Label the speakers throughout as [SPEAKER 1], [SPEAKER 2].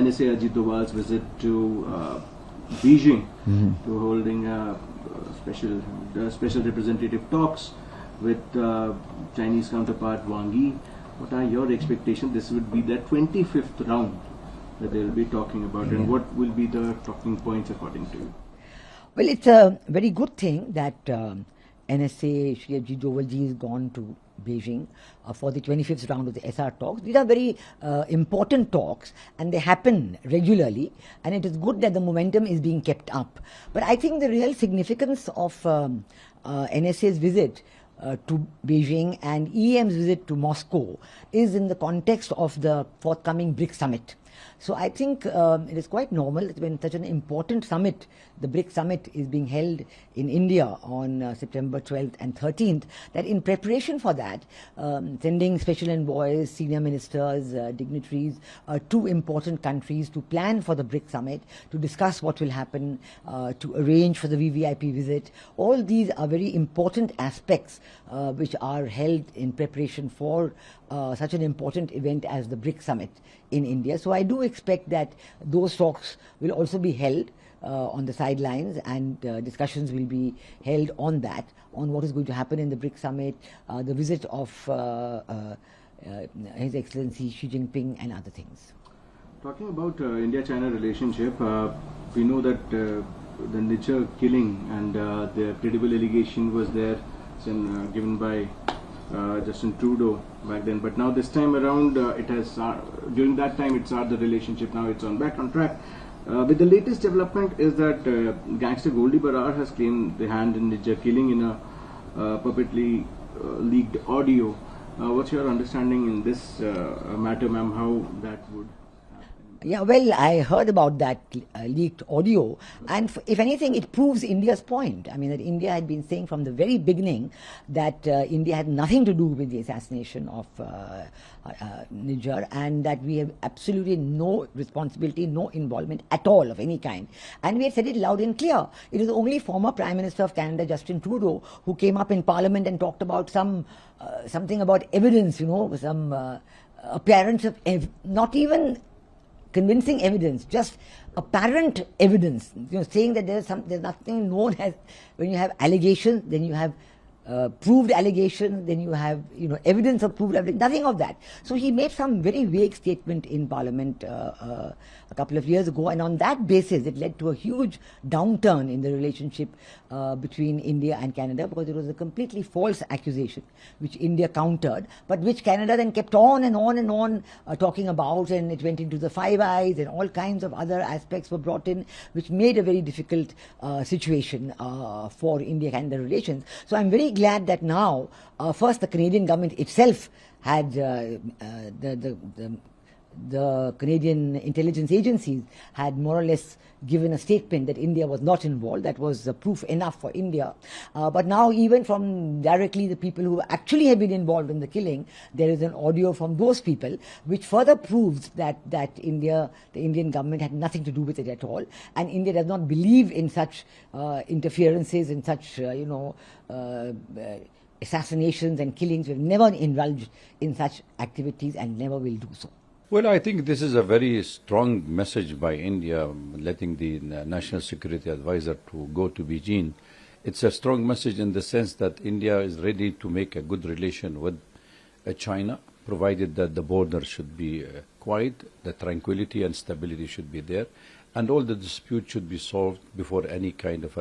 [SPEAKER 1] NSA Ajit Doval's visit to Beijing, to holding a special representative talks with Chinese counterpart Wang Yi. What are your expectations? This would be the 25th round that they will be talking about, and what will be the talking points according to you?
[SPEAKER 2] Well, it's a very good thing that NSA Shri Ajit Doval ji has gone to Beijing for the 25th round of the SR talks. These are very important talks, and they happen regularly, and it is good that the momentum is being kept up. But I think the real significance of NSA's visit to Beijing and EM's visit to Moscow is in the context of the forthcoming BRICS summit. So I think it is quite normal that when such an important summit, the BRICS summit, is being held in India on September 12th and 13th, that in preparation for that, sending special envoys, senior ministers, dignitaries to important countries to plan for the BRICS summit, to discuss what will happen, to arrange for the VVIP visit. All these are very important aspects which are held in preparation for such an important event as the BRICS summit in India. So I do expect that those talks will also be held on the sidelines, and discussions will be held on that, on what is going to happen in the BRICS summit, the visit of His Excellency Xi Jinping and other things.
[SPEAKER 1] Talking about India-China relationship, we know that the Niger killing and the credible allegation was there given by Justin Trudeau back then, but now this time around it has during that time it started the relationship. Now it's back on track. With the latest development is that gangster Goldie Barar has claimed the hand in Niger killing in a publicly leaked audio. What's your understanding in this matter, ma'am? How that would?
[SPEAKER 2] Yeah, well, I heard about that leaked audio, and if anything, it proves India's point. I mean, that India had been saying from the very beginning that India had nothing to do with the assassination of Niger, and that we have absolutely no responsibility, no involvement at all of any kind. And we had said it loud and clear. It is only former Prime Minister of Canada, Justin Trudeau, who came up in Parliament and talked about something about evidence, some appearance of not even convincing evidence, just apparent evidence, saying that there's nothing known as, when you have allegations, then you have proved allegations, then you have evidence of proved evidence, nothing of that. So he made some very vague statement in Parliament a couple of years ago, and on that basis it led to a huge downturn in the relationship between India and Canada, because it was a completely false accusation which India countered, but which Canada then kept on and on and on talking about, and it went into the Five Eyes, and all kinds of other aspects were brought in, which made a very difficult situation for India-Canada relations. So I'm very glad that now, first the Canadian government itself had the Canadian intelligence agencies had more or less given a statement that India was not involved. That was proof enough for India. But now, even from directly the people who actually have been involved in the killing, there is an audio from those people which further proves that the Indian government had nothing to do with it at all, and India does not believe in such interferences, in such assassinations and killings. We've never indulged in such activities and never will do so.
[SPEAKER 3] Well, I think this is a very strong message by India, letting the National Security Advisor to go to Beijing. It's a strong message in the sense that India is ready to make a good relation with China, provided that the border should be quiet, the tranquility and stability should be there, and all the disputes should be solved before any kind of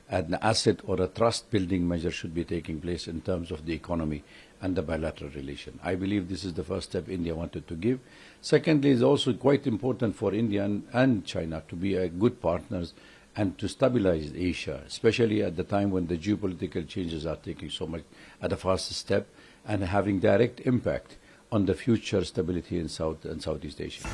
[SPEAKER 3] an asset or a trust-building measure should be taking place in terms of the economy and the bilateral relation. I believe this is the first step India wanted to give. Secondly, it's also quite important for India and China to be good partners and to stabilize Asia, especially at the time when the geopolitical changes are taking so much at a fast step and having direct impact on the future stability in South and Southeast Asia.